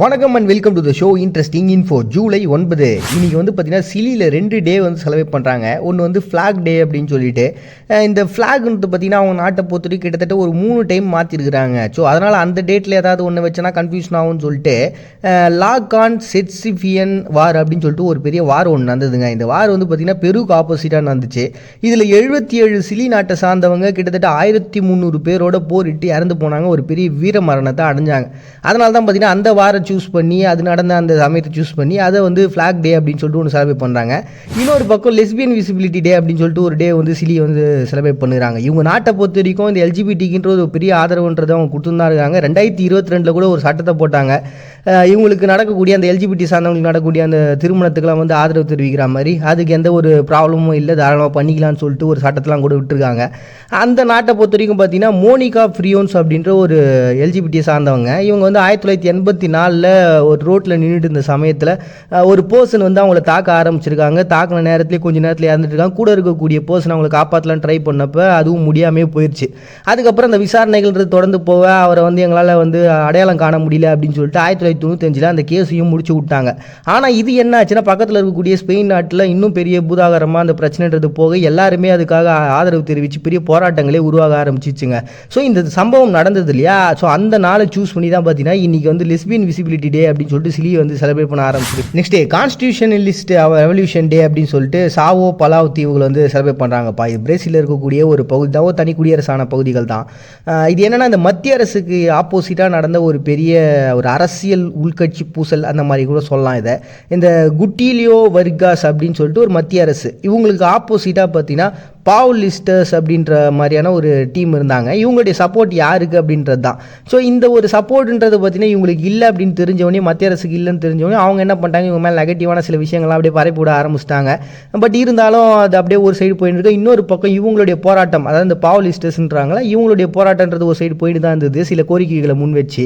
வணக்கம் and welcome to the show interesting info. July 9 இன்னைக்கு வந்து பார்த்தீங்கன்னா சிலியில் 2 டே வந்து செலிப்ரேட் பண்ணுறாங்க. ஒன்று வந்து ஃப்ளாக் டே அப்படின்னு சொல்லிட்டு இந்த ஃப்ளாக்ன்றது பார்த்தீங்கன்னா அவங்க நாட்டை பொறுத்தவரை கிட்டத்தட்ட ஒரு 3 டைம் மாற்றிருக்கிறாங்க. ஸோ அதனால் அந்த டேட்டில் ஏதாவது ஒன்று வச்சனா கன்ஃபியூஷன் ஆகும்னு சொல்லிட்டு லாக் ஆன் செட்சிஃபியன் வார் அப்படின்னு சொல்லிட்டு ஒரு பெரிய வார் ஒன்று நடந்ததுங்க. இந்த வார் வந்து பார்த்தீங்கன்னா பெருக்கு ஆப்போசிட்டாக நடந்துச்சு. இதில் 77 சிலி நாட்டை சார்ந்தவங்க கிட்டத்தட்ட 1300 பேரோட போரிட்டு இறந்து போனாங்க. ஒரு பெரிய வீர மரணத்தை அடைஞ்சாங்க. அதனால தான் பார்த்தீங்கன்னா அந்த வார சூஸ் பண்ணி அது நடந்த அந்த சமயத்தை சூஸ் பண்ணி அதை வந்து ஃப்ளாக் டே அப்படின்னு சொல்லிட்டு ஒன்று செலிப்ரேட் பண்ணுறாங்க. இன்னொரு பக்கம் லெஸ்பியன் விசிபிலிட்டி டே அப்படின்னு சொல்லிட்டு ஒரு டே வந்து சிலி வந்து செலிப்ரேட் பண்ணுறாங்க. இவங்க நாட்டை பொறுத்த வரைக்கும் இந்த எல்ஜிபிடிக்குன்ற ஒரு பெரிய ஆதரவுன்றதை அவங்க கொடுத்துருந்தா இருக்காங்க. 2022 கூட ஒரு சட்டத்தை போட்டாங்க. இவங்களுக்கு நடக்கக்கூடிய அந்த எல்ஜிபிடி சார்ந்தவங்களுக்கு நடக்கக்கூடிய அந்த திருமணத்துக்கெல்லாம் வந்து ஆதரவு தெரிவிக்கிற மாதிரி அதுக்கு எந்த ஒரு ப்ராப்ளமும் இல்லை, தாராளமாக பண்ணிக்கலாம்னு சொல்லிட்டு ஒரு சட்டத்தெலாம் கூட விட்டுருக்காங்க. அந்த நாட்டை பொறுத்த வரைக்கும் பார்த்தீங்கன்னா மோனிகா ஃப்ரியோன்ஸ் அப்படின்ற ஒரு எல்ஜிபிடியை சார்ந்தவங்க. இவங்க வந்து 1984 ஒரு ரோட்டில் நின்றுட்டு இருந்த சமயத்தில் ஒரு பர்சன் வந்து அவங்கள தாக்க ஆரம்பிச்சிருக்காங்க. தாக்கின நேரத்திலே கொஞ்ச நேரத்தில் இறந்துட்டுருக்காங்க. கூட இருக்கக்கூடிய பர்சன் அவங்களை காப்பாற்றலாம் ட்ரை பண்ணப்போ அதுவும் முடியாமே போயிடுச்சு. அதுக்கப்புறம் அந்த விசாரணைகள்ன்றது தொடர்ந்து போக அவரை வந்து எங்களால் வந்து அடையாளம் காண முடியல அப்படின்னு சொல்லிட்டு 1995 அந்த கேஸையும் முடிச்சு விட்டாங்க. ஆனால் இது என்ன ஆச்சுன்னா பக்கத்தில் இருக்கக்கூடிய ஸ்பெயின் நாட்டில் இன்னும் பெரிய பூதாகரமாக அந்த பிரச்சனைன்றது போக எல்லாருமே அதுக்காக ஆதரவு தெரிவித்து பெரிய போராட்டங்களே உருவாக ஆரம்பிச்சிச்சுங்க. ஸோ இந்த சம்பவம் நடந்தது இல்லையா, ஸோ அந்த நாளை சூஸ் பண்ணி தான் பார்த்தீங்கன்னா இன்றைக்கி வந்து லெஸ்பியன் விசிபிலிட்டி டே அப்படின்னு சொல்லிட்டு சிலி வந்து செலிப்ரேட் பண்ண ஆரம்பிச்சிருக்கு. நெக்ஸ்ட் டே கான்ஸ்டியூஷனலிஸ்ட் ரெவல்யூஷன் டே அப்படின்னு சொல்லிட்டு சாவோ பலாவ் தீவுகள் வந்து செலிப்ரேட் பண்ணுறாங்கப்பா. இது பிரேசிலில் இருக்கக்கூடிய ஒரு பகுதி தான், ஒரு தனி குடியரசான பகுதிகள் தான். இது என்னென்னா இந்த மத்திய அரசுக்கு ஆப்போசிட்டாக நடந்த ஒரு பெரிய ஒரு அரசியல் உள்கட்சி பூசல் அந்த மாதிரி கூட சொல்லலாம். இதை இந்த குட்டிலியோ வர்காஸ் அப்படின்னு சொல்லிட்டு ஒரு மத்திய அரசு, இவங்களுக்கு ஆப்போசிட்டாக பார்த்தீங்கன்னா பாவுலிஸ்டர்ஸ் அப்படின்ற மாதிரியான ஒரு டீம் இருந்தாங்க. இவங்களுடைய சப்போர்ட் யாருக்கு அப்படின்றது தான். ஸோ இந்த ஒரு சப்போர்ட்ன்றது பார்த்தீங்கன்னா இவங்களுக்கு இல்லை அப்படின்னு தெரிஞ்சவொடனே, மத்திய அரசுக்கு இல்லைன்னு தெரிஞ்சவொடனே அவங்க என்ன பண்ணிட்டாங்க, இவங்க மேலே நெகட்டிவான சில விஷயங்கள்லாம் அப்படியே பரப்பி விட ஆரம்பிச்சிட்டாங்க. பட் இருந்தாலும் அது அப்படியே ஒரு சைடு போயிட்டு இருக்கு. இன்னொரு பக்கம் இவங்களுடைய போராட்டம், அதாவது இந்த பாவுலிஸ்டர்ஸ்ன்றாங்களா, இவங்களுடைய போராட்டன்றது ஒரு சைடு போயிட்டு தான் இருந்தது சில கோரிக்கைகளை முன் வச்சு.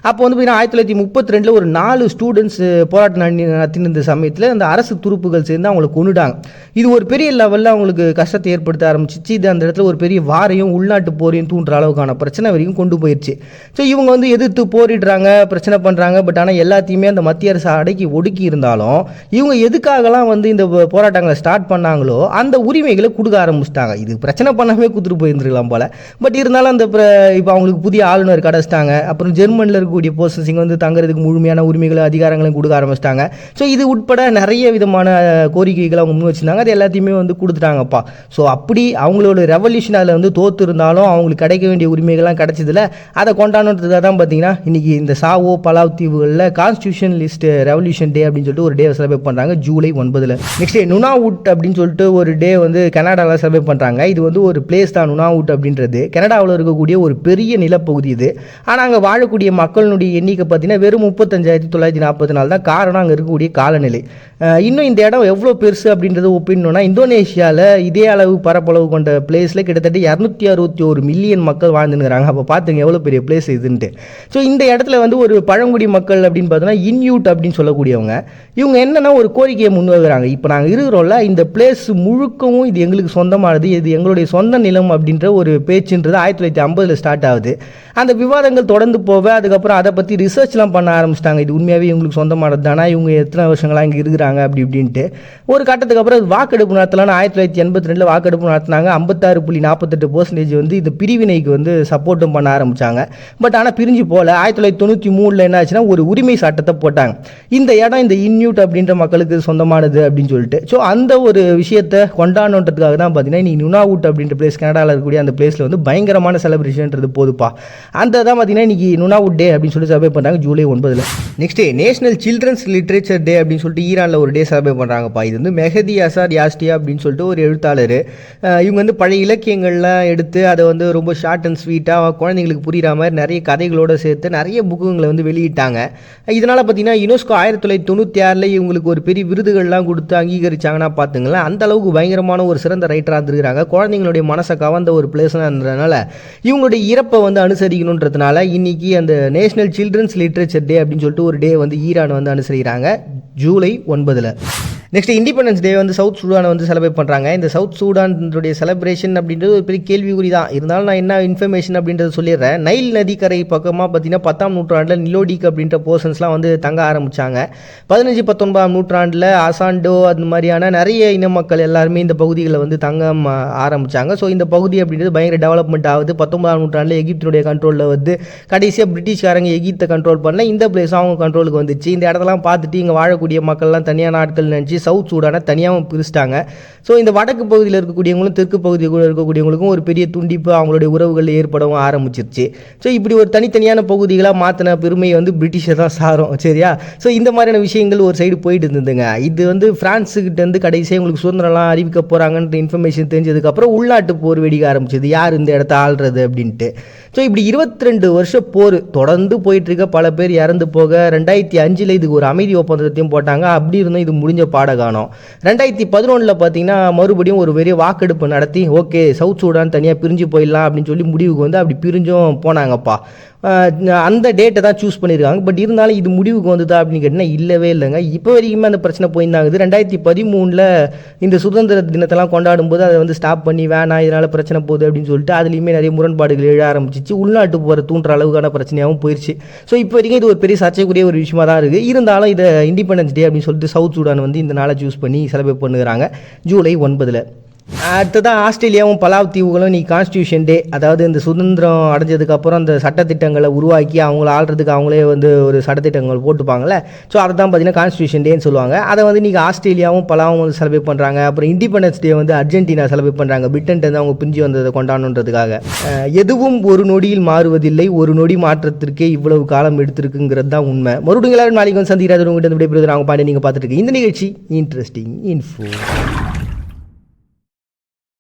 அப்போ வந்து பார்த்தீங்கன்னா 1932 ஒரு 4 ஸ்டூடெண்ட்ஸ் போராட்டம் நடத்தின சமயத்தில் அந்த அரசு துருப்புகள் சேர்ந்து அவங்களை கொண்டுட்டாங்க. இது ஒரு பெரிய லெவலில் அவங்களுக்கு கஷ்டத்தை ஏற்படுத்த ஆரம்பிச்சிச்சு. இது அந்த இடத்துல ஒரு பெரிய வாரையும் உள்நாட்டு போரையும் தூண்டுற அளவுக்கான பிரச்சனை வரைக்கும் கொண்டு போயிடுச்சு. ஸோ இவங்க வந்து எதிர்த்து போரிடுறாங்க, பிரச்சனை பண்ணுறாங்க. பட் ஆனால் எல்லாத்தையுமே அந்த மத்திய அரசு அடக்கி ஒடுக்கி இருந்தாலும் இவங்க எதுக்காகலாம் வந்து இந்த போராட்டங்களை ஸ்டார்ட் பண்ணாங்களோ அந்த உரிமைகளை கொடுக்க ஆரம்பிச்சிட்டாங்க. இது பிரச்சனை பண்ணாமே கொடுத்துட்டு போயிருந்துருக்கலாம் போல. பட் இருந்தாலும் அந்த இப்போ அவங்களுக்கு புதிய ஆளுநர் கிடச்சிட்டாங்க. அப்புறம் ஜெர்மனியில் இருக்கக்கூடிய பர்சன்ஸ் இங்கே வந்து தங்குறதுக்கு முழுமையான உரிமைகளை அதிகாரங்களையும் கொடுக்க ஆரம்பிச்சிட்டாங்க. ஸோ இது உட்பட நிறைய விதமான கோரிக்கைகளை அவங்க முன் வச்சுருந்தாங்க. அது எல்லாத்தையுமே வந்து கொடுத்துட்டாங்கப்பா. ஸோ அப்படி அவங்களோட ரெவல்யூஷன் அதில் வந்து தோற்று இருந்தாலும் அவங்களுக்கு கிடைக்க வேண்டிய உரிமைகள்லாம் கிடைச்சதில்ல. அதை கொண்டாடுறதுக்காக தான் பார்த்தீங்கன்னா இன்றைக்கி இந்த சாவோ பலாவ் தீவுகளில் கான்ஸ்டியூஷனலிஸ்ட் ரெவல்யூஷன் டே அப்படின்னு சொல்லிட்டு ஒரு டே செலிப்ரேட் பண்ணுறாங்க ஜூலை 9. நெக்ஸ்ட் டே நுனாவுட் அப்படின்னு சொல்லிட்டு ஒரு டே வந்து கனடாவில் செலிப்ரேட் பண்ணுறாங்க. இது வந்து ஒரு பிளேஸ் தான் நுனாவுட் அப்படின்றது. கனடாவில் இருக்கக்கூடிய ஒரு பெரிய நிலப்பகுதி இது. ஆனால் அங்கே வாழக்கூடிய மக்களுடைய எண்ணிக்கை பார்த்தீங்கன்னா வெறும் 35,944 தான். காரணம் அங்கே இருக்கக்கூடிய காலநிலை. இன்னும் இந்த இடம் எவ்வளோ பெருசு அப்படின்றத ஒப்பிடணும்னா இந்தோனேஷியாவில் இதே அளவு பரப்பளவு கொண்ட பிளேஸில் கிட்டத்தட்ட 261 மில்லியன் மக்கள் வாழ்ந்துருக்கிறாங்க. அப்போ பார்த்துங்க எவ்வளோ பெரிய பிளேஸ் இதுன்ட்டு. ஸோ இந்த இடத்துல வந்து ஒரு பழங்குடி மக்கள் அப்படின்னு பார்த்தோன்னா இன்யூட் அப்படின்னு சொல்லக்கூடியவங்க, இவங்க என்னென்னா ஒரு கோரிக்கையை முன்வைக்கிறாங்க. இப்போ நாங்கள் இருக்கிறோம்ல இந்த பிளேஸ் முழுக்கவும் இது எங்களுக்கு சொந்தமானது, இது எங்களுடைய சொந்த நிலம் அப்படின்ற ஒரு பேச்சுன்றது 1950 ஸ்டார்ட் ஆகுது. அந்த விவாதங்கள் தொடர்ந்து போக அதுக்கப்புறம் அதை பற்றி ரிசர்ச்லாம் பண்ண ஆரம்பிச்சிட்டாங்க. இது உண்மையாகவே இவங்களுக்கு சொந்தமானது தானே, இவங்க எத்தனை வருஷங்களாக இங்கே இருக்கிறாங்க அப்படி இப்படின்ட்டு. ஒரு கட்டத்துக்கு அப்புறம் வாக்கெடுப்பு நடத்தலான்னு 1982 வாக்கெடுப்பு நடத்தினாங்க. 56.48% வந்து இந்த பிரிவினைக்கு வந்து சப்போர்ட்டும் பண்ண ஆரம்பித்தாங்க. பட் ஆனால் பிரிஞ்சு போகல. 1993 என்ன ஆச்சுன்னா ஒரு உரிமை சட்டத்தை போட்டாங்க. இந்த இடம் இந்த இன்யூட் அப்படின்ற மக்களுக்கு சொந்தமானது அப்படின்னு சொல்லிட்டு. ஸோ அந்த ஒரு விஷயத்தை கொண்டாடணுன்றதுக்காக தான் பார்த்தீங்கன்னா இன்னைக்கு நுனாவுட் அப்படின்ற பிளேஸ், கனடாவில் இருக்கக்கூடிய அந்த பிளேஸில் வந்து பயங்கரமான செலிப்ரேஷன்ன்றது போதுப்பா. அந்த தான் பார்த்தீங்கன்னா இன்னைக்கு நுனாவுட் டே அப்படின்னு சொல்லி செலிப்ரேட் பண்ணுறாங்க July 9. Next day national children's literature day அப்படின்னு சொல்லிட்டு ஈரானில் ஒரு டே செலிப்ரேட் பண்ணுறாங்கப்பா. இது வந்து மெஹதி அசார் யாஸ்டியா அப்படின்னு சொல்லிட்டு ஒரு எழுத்தாளர். இவங்க வந்து பழைய இலக்கியங்கள்லாம் எடுத்து அதை வந்து ரொம்ப ஷார்ட் அண்ட் ஸ்வீட்டாக குழந்தைங்களுக்கு புரிகிற மாதிரி நிறைய கதைகளோடு சேர்த்து நிறைய புக்குங்களை வந்து வெளியிட்டாங்க. இதனால் பார்த்தீங்கன்னா யுனெஸ்கோ 1996 இவங்களுக்கு ஒரு பெரிய விருதுகள்லாம் கொடுத்து அங்கீகரிச்சாங்கன்னா பார்த்துங்களேன். அந்த அளவுக்கு பயங்கரமான ஒரு சிறந்த ரைட்டராக இருந்திருக்கிறாங்க. குழந்தைங்களுடைய மனசை கவர்ந்த ஒரு பிளேஸ்லாம் இருந்ததுனால இவங்களுடைய இறப்பை வந்து அனுசரிக்கணுன்றதுனால இன்னைக்கு அந்த நேஷனல் சில்ட்ரன்ஸ் லிட்ரேச்சர் டே அப்படின்னு சொல்லிட்டு ஒரு டே வந்து ஈரான் வந்து அனுசரிக்கிறாங்க ஜூலை 9. நெக்ஸ்ட் இண்டிபெண்டன்ஸ் டே வந்து சவுத் சூடானை வந்து செலிப்ரேட் பண்ணுறாங்க. இந்த சவுத் சூடானுடைய செலிப்ரேஷன் அப்படின்றது ஒரு பெரிய கேள்விக்குறி தான். இருந்தாலும் நான் என்ன இன்ஃபர்மேஷன் அப்படின்றத சொல்லிடுறேன். நைல் நதிக்கரை பக்கமாக பார்த்தீங்கன்னா 10ஆம் நூற்றாண்டில் நிலோடிக் அப்படின்ற போர்ஷன்ஸ்லாம் வந்து தங்க ஆரம்பித்தாங்க. 15-19ஆம் நூற்றாண்டில் அசாண்டோ அந்த மாதிரியான நிறைய இன மக்கள் எல்லாருமே இந்த பகுதிகளில் வந்து தங்க ஆரம்பித்தாங்க. ஸோ இந்த பகுதி அப்படின்றது பயங்கர டெவலப்மெண்ட் ஆகுது. 19ஆம் நூற்றாண்டில் எகிப்தினுடைய கண்ட்ரோலில் வந்து கடைசியாக பிரிட்டிஷ்காரங்க எகிப்தை கண்ட்ரோல் பண்ணல, இந்த பிளேஸ் அவங்க கண்ட்ரோலுக்கு வந்துச்சு. இந்த இடத்தெல்லாம் பார்த்துட்டு இங்கே வாழக்கூடிய மக்கள்லாம் தனியான ஆட்கள் நினச்சி சவுத் சூடானை தனியாகவும் பிரிச்சிட்டாங்க. ஸோ இந்த வடக்கு பகுதியில் இருக்கக்கூடியவங்களும் தெற்கு பகுதியில் இருக்கக்கூடியவங்களுக்கும் ஒரு பெரிய துண்டிப்பு அவங்களுடைய உறவுகள் ஏற்படவும் ஆரம்பிச்சிருச்சு. ஸோ இப்படி ஒரு தனித்தனியான பகுதிகளாக மாற்றின பெருமையை வந்து பிரிட்டிஷை தான் சாரும். சரியா? ஸோ இந்த மாதிரியான விஷயங்கள் ஒரு சைடு போயிட்டு இருந்ததுங்க. இது வந்து பிரான்ஸுக்கிட்டேருந்து கடைசியாக உங்களுக்கு சுதந்திரம்லாம் அறிவிக்க போகிறாங்கன்ற இன்ஃபர்மேஷன் தெரிஞ்சதுக்கப்புறம் உள்நாட்டு போர் வெடிக்க ஆரம்பிச்சது, யார் இந்த இடத்த ஆள்றது அப்படின்ட்டு. ஸோ இப்படி 22 வருஷம் போர் தொடர்ந்து போயிட்டுருக்க, பல பேர் இறந்து போக 2005 இதுக்கு ஒரு அமைதி ஒப்பந்தத்தையும் போட்டாங்க. அப்படி இருந்தும் இது முடிஞ்ச பாட காணோம். 2011 பார்த்தீங்கன்னா மறுபடியும் ஒரு பெரிய வாக்கெடுப்பு நடத்தி ஓகே சவுத் சூடான் தனியாக பிரிஞ்சு போயிடலாம் அப்படின்னு சொல்லி முடிவுக்கு வந்து அப்படி பிரிஞ்சும் போனாங்கப்பா. அந்த டேட்டை தான் சூஸ் பண்ணியிருக்காங்க. பட் இருந்தாலும் இது முடிவுக்கு வந்துதா அப்படின்னு கேட்டிங்கன்னா இல்லவே இல்லைங்க. இப்போ வரைக்குமே அந்த பிரச்சனை போயிருந்தாங்குது. 2013 இந்த சுதந்திர தினத்தெல்லாம் கொண்டாடும் போது அதை வந்து ஸ்டாப் பண்ணி வேணாம் இதனால் பிரச்சனை போகுது அப்படின்னு சொல்லிட்டு அதுலேயுமே நிறைய முரண்பாடுகள் எழ ஆரம்பிச்சிச்சு. உள்நாட்டு போகிற தூண்டுற அளவுக்கான பிரச்சனையாகவும் போயிடுச்சு. ஸோ இப்போ வரைக்கும் இது ஒரு பெரிய சர்ச்சைக்குரிய ஒரு விஷயமா தான் இருக்குது. இருந்தாலும் இதை இண்டிபெண்டன்ஸ் டே அப்படின்னு சொல்லிட்டு சவுத் சூடான் வந்து இந்த நாளை சூஸ் பண்ணி செலிப்ரேட் பண்ணுறாங்க ஜூலை 9. அடுத்ததான் ஆஸ்திரேலியாவும் பலாவ் தீவுகளும் நீ கான்ஸ்டியூஷன் டே, அதாவது இந்த சுதந்திரம் அடைஞ்சதுக்கப்புறம் அந்த சட்டத்திட்டங்களை உருவாக்கி அவங்கள ஆள்றதுக்கு அவங்களே வந்து ஒரு சட்டத்திட்டங்கள் போட்டுப்பாங்கள்ல. ஸோ அதை தான் பார்த்தீங்கன்னா கான்ஸ்டியூஷன் டேன்னு சொல்லுவாங்க. அதை வந்து நீங்கள் ஆஸ்திரேலியாவும் பலாவும் வந்து செலிப்ரேட் பண்ணுறாங்க. அப்புறம் இண்டிபெண்டன்ஸ் டே வந்து அர்ஜென்டினா செலிப்ரேட் பண்ணுறாங்க, பிரிட்டன்ட்டு அவங்க பிரிஞ்சு வந்ததை கொண்டாடணுன்றதுக்காக. எதுவும் ஒரு நொடியில் மாறுவதில்லை, ஒரு நொடி மாற்றத்திற்கே இவ்வளவு காலம் எடுத்திருக்குங்கிறது தான் உண்மை. மறுபடியும் எல்லாரும் நாளைக்கு வந்து சந்திக்கிறாரு. உங்கள்கிட்ட விடைபெறுவது நாங்கள் பாண்டி. நீங்கள் பார்த்துட்டு இந்த நிகழ்ச்சி இன்ட்ரெஸ்டிங் இன்ஃபோ.